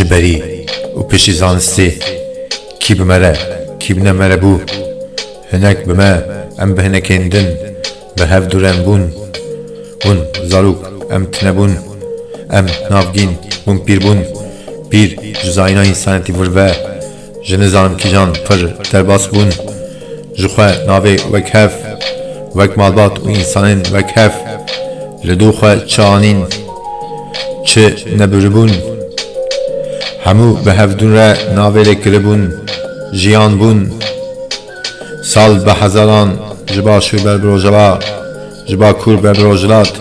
جبری و پیشی زانستی کی بمره کی بنمره بو هنک بما ام بهنکندن به هف دورن بون زاروک ام تنبون ام نافگین بون پیر بون پیر جزاینا انسانتی ورده جنزانم کی جان پر درباس بون جخوا ناوی وک هف وک مالبات و انسانین وک هف لدوخوا چانین چه نبربون همو به هفدون را ناویل کربون جیان بون سال به هزاران جبا شوی بربروجلا جبا کور بربروجلات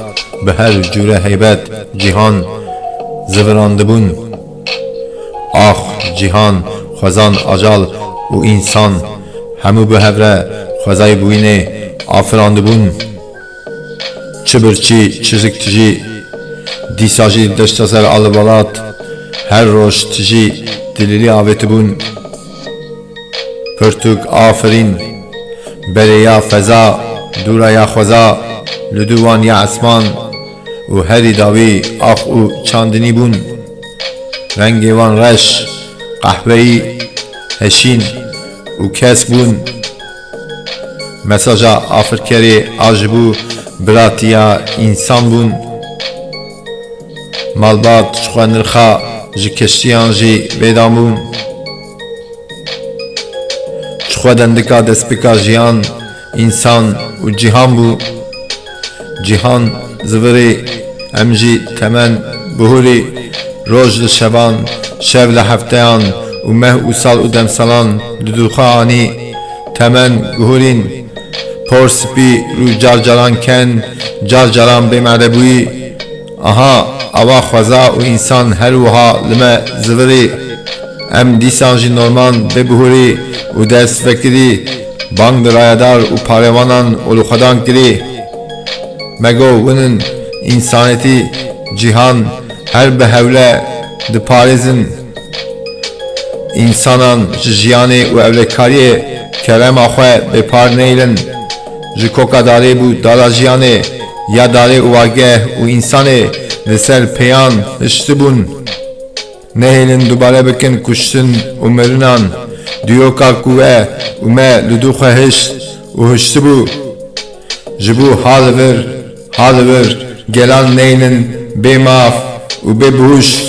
به هر جوره حیبت جیهان زورانده بون آخ جیهان خوزان آجال و انسان همو به هفره خوزای بوینه آفرانده بون چه برچی چزک تجی دیساجی دشتازر آلبالات her roş tiji dilili aveti bun Pörtük aferin Bereya feza Duraya khoza Lüduvan ya asman U heri davi ah u çandini bun Rengi van reş Kahveyi Heşin U kes bun Mesaja afirkeri ajbu Bratiya insan bun Malbat şuanırxa ji keştiyan jî bêdamûn ji xwe dendika destpêka jiyan însan û cîhan bû cîhan zivirê em jî temen bihûrê roj li şevan şev li hefteyan û meh û sal û demsalan li dûxa anî temen guhûrîn por spî rû carcaran ken carcaran bêmerebûyî aha ava xweza û însan her wiha li me zivirê em dîsan jî norman bêbihûrê û dest vekirî bang di rayedar û parevanan olûxwedan kirî mego winin însanetî cîhan her bi hewle diparêzin însanan ji jiyanê û ewlekariyê kerema xwe bêpar neylin ji koka darê bû dara jiyanê ya darê û wageh û însanê li ser pêyan hiştî bûn nehêlin dubare bikin kuştin û mirinan dîyoka ku we û me li dû xwe hişt û hiştî bû ji bo halivir gelan neynin bêmaf û bêbihuşt